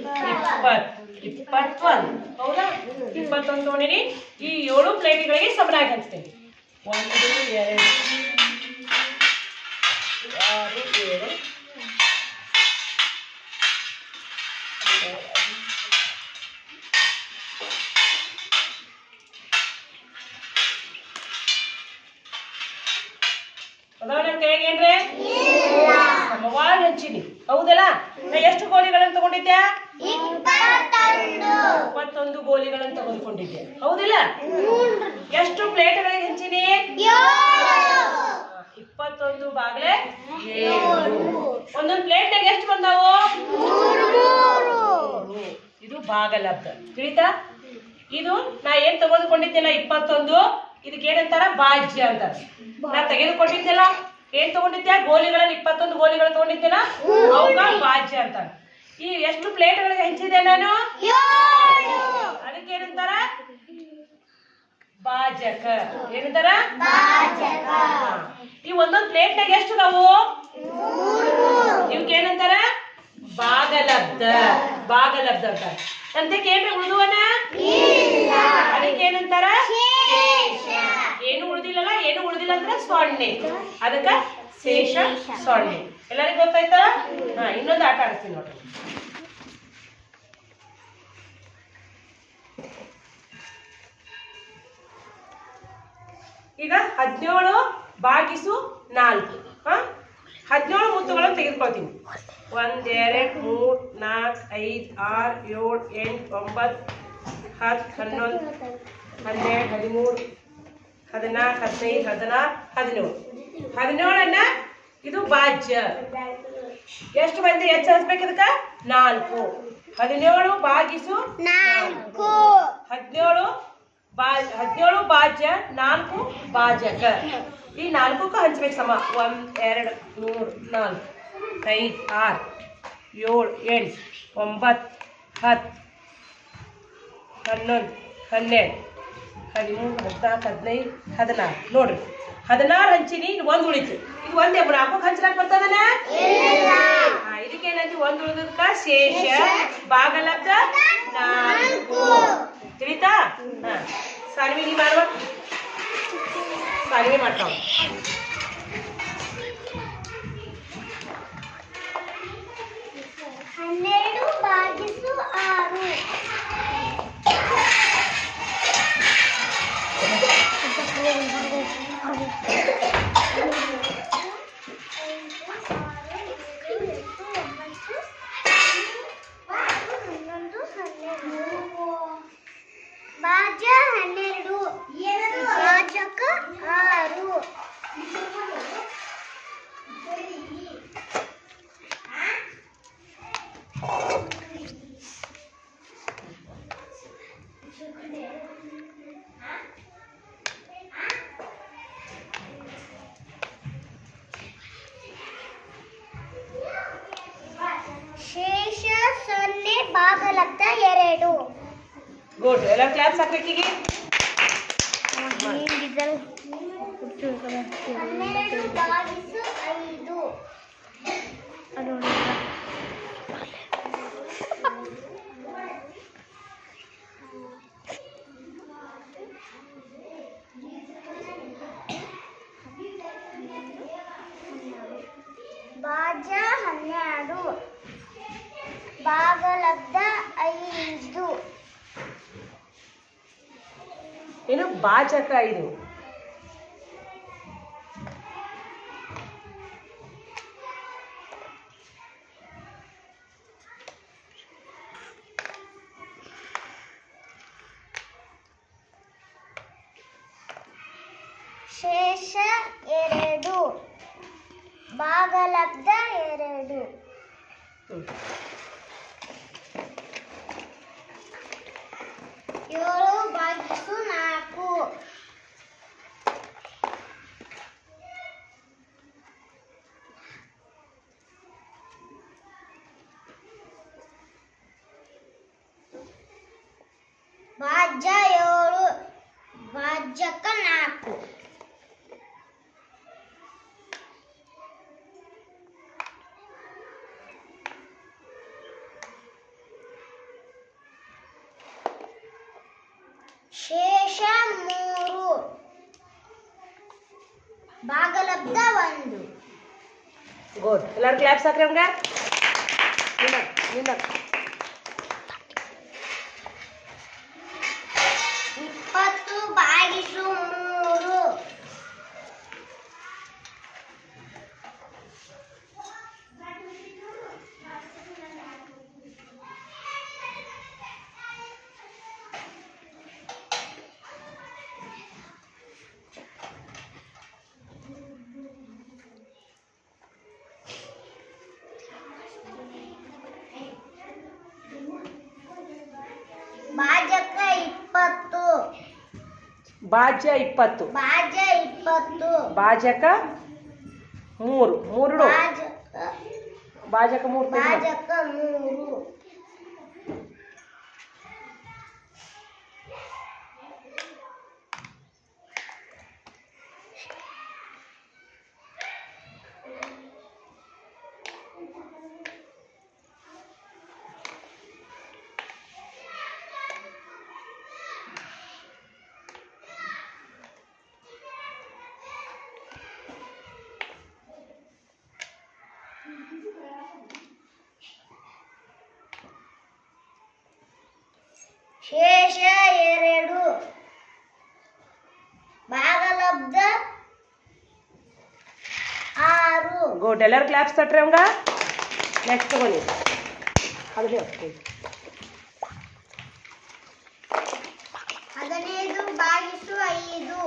21. ಹೌದಾ? 21 ತಗೊಂಡಿನಿ. ಈ 7 ಪ್ಲೇಟ್ಗಳಿಗೆ ಸಮನಾಗಿ ಹಂಚ್ತೇನೆ. 1 2 6 7 ಹೇಗೇನ್ರಿ ಸಮವಾಗಿ ಹಂಚಿನಿ. ಹೌದಲ್ಲ? ನಾ ಎಷ್ಟು ಗೋಲಿಗಳನ್ನು ತಗೊಂಡಿದ್ದೆ? 21 ಗೋಲಿಗಳನ್ನು ತೆಗೆದುಕೊಂಡಿದ್ದೆ. ಹೌದಿಲ್ಲ? ಎಷ್ಟು ಪ್ಲೇಟ್ಗಳಿಗೆ ಹಂಚಿನಿ? 21 ಬಾಗ್ಲೆ 7. ಒಂದೊಂದು ಪ್ಲೇಟ್ನಾಗ ಎಷ್ಟು ಬಂದಾವು? 3. ಇದು ಭಾಗಲಬ್ಧ. ತಿಳಿತಾ? ಇದು ನಾ ಏನ್ ತೆಗೆದುಕೊಂಡಿದ್ದೆಲ್ಲ 21, ಇದಕ್ಕೆ ಏನಂತಾರ? ಭಾಜ್ಯ ಅಂತಾರ. ನಾ ತೆಗೆದುಕೊಂಡಿದ್ದೆಲ್ಲ ಏನ್ ತಗೊಂಡಿದ್ದೆ? ಗೋಲಿಗಳಲ್ಲಿ 21 ಗೋಲಿಗಳು ತಗೊಂಡಿದ್ದೆಲ್ಲ ಅವಕ್ಕ ಭಾಜ್ಯ ಅಂತಾರ. ಈ ಎಷ್ಟು ಪ್ಲೇಟ್ಗಳಿಗೆ ಹಂಚಿದೆ ನಾನು? ಅದಕ್ಕೆ ಏನಂತಾರ? ಭಾಜಕ. ಏನಂತಾರ? ಈ ಒಂದೊಂದು ಪ್ಲೇಟ್ನಾಗ ಎಷ್ಟು ನಾವು? ಇವಕ್ಕೆ ಏನಂತಾರ? ಭಾಗಲಬ್ಧ. ಭಾಗಲಬ್ಧ ಅಂತಾರ. ಅಂತಕ್ಕೆ ಏನ್ರಿ ಉಳಿದುವನ? ಅದಕ್ಕೆ ಏನಂತಾರ? ಏನು ಉಳಿದಿಲ್ಲಲ್ಲ? ಏನು ಉಳಿದಿಲ್ಲ ಅಂದ್ರೆ ಸೊನ್ನೆ. ಅದಕ್ಕ ಶೇಷ ಸೊನ್ನೆ. ಎಲ್ಲರಿಗೂ ಗೊತ್ತಾಯ್ತಾ? ಇನ್ನೊಂದು ಆಟ ಆಡ್ತೀನಿ ನೋಡ್ರಿ. ಈಗ 17 ಭಾಗಿಸು 4. 17 ಮುತ್ತುಗಳನ್ನು ತೆಗೆದುಕೊಳ್ತೀನಿ. 1 2 3 4 5 6 7 8 9 10 11 12 13 14 15 16 17. 17ಅನ್ನ ಇದು ಭಾಜ್ಯ. ಎಷ್ಟು ಮಂದಿ ಹೆಚ್ಚು ಹಚ್ಬೇಕು ಇದಕ್ಕ? 4. 17 ಭಾಗಿಸು 4. 17 ಭಾಜ್ಯ, 4 ಭಾಜಕ. ಈ 4ಕ್ಕೂ ಹಂಚ್ಬೇಕು ಸಮ. 1 2 3 4 5 6 7 8 9 10 11 12 13 14 15 16. ನೋಡ್ರಿ 16 ಹಂಚಿನಿ. ಇದು 1 ಉಳಿತು. ಇದು ಒಂದೇ 4 ಹಂಚಲಾಕ ಬರ್ತದನ? ಇದಕ್ಕೇನಂತ? 1 ಉಳಿದಕ್ಕ ಶೇಷ ಭಾಗಲಬ್ಧ 4. ತಿಳಿತಾ? ಸಾನ್ವಿ ನೀ ಮಾಡುವ. ಸಾನ್ವಿ ಮಾಡ್ತಾವ. ಗುಡ್. ಎಲ್ಲ ಕ್ಲಾಪ್ಸ್ ಹಾಕ್ಬೇಕೀಗ. 12 ಭಾಗಲಬ್ಧ 5. ಏನು ಭಾಜಕ ಇದು? ಶೇಷ 2 ಭಾಗಲಬ್ಧ 2. 7/4. ಭಾಜ್ಯ 7 ಭಾಜಕ 4. ಶೇಷ 3 ಭಾಗಲಬ್ಧ 1. ಗುಡ್. ಎಲ್ಲರೂ ಕ್ಲಾಪ್ಸ್ ಹಾಕ್ರಿ ಹಂಗ. ನಿನ್ನ 20/3. ಭಾಜಕ 20. ಭಾಜ್ಯ 20. ಭಾಜ್ಯ 20. ಭಾಜಕ 3. 3 ಇಡು. ಭಾಜಕ 3. ಭಾಜಕ 3. ಶೇಷ 2 ಭಾಗಲಬ್ಧ 6. ಗುಡ್. ಎಲ್ಲರೂ ಕ್ಲಾಪ್ಸ್ ತಟ್ರಿ ಹಂಗ. ನೆಕ್ಸ್ಟ್ ತಗೊಳ್ಳಿ. ಅದೇ 15/5.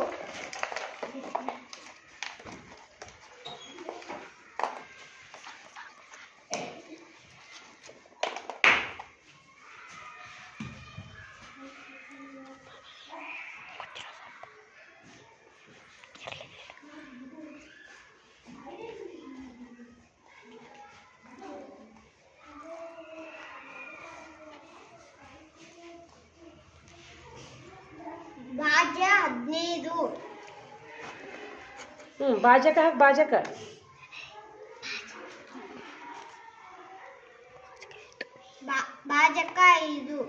ಭಾಜ್ಯ 15. ಭಾಜಕ ಹಾಕಿ. ಭಾಜಕ ಭಾಜಕ 5.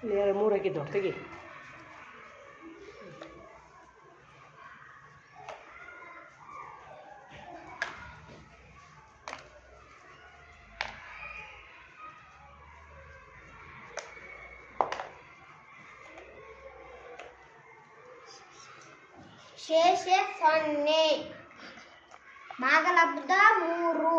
ಇಲ್ಲಿ 3 ಹಾಕಿದ್ದು ತೆಗಿ. ಶೇಷ 0 ಭಾಗಲಬ್ಧ 3.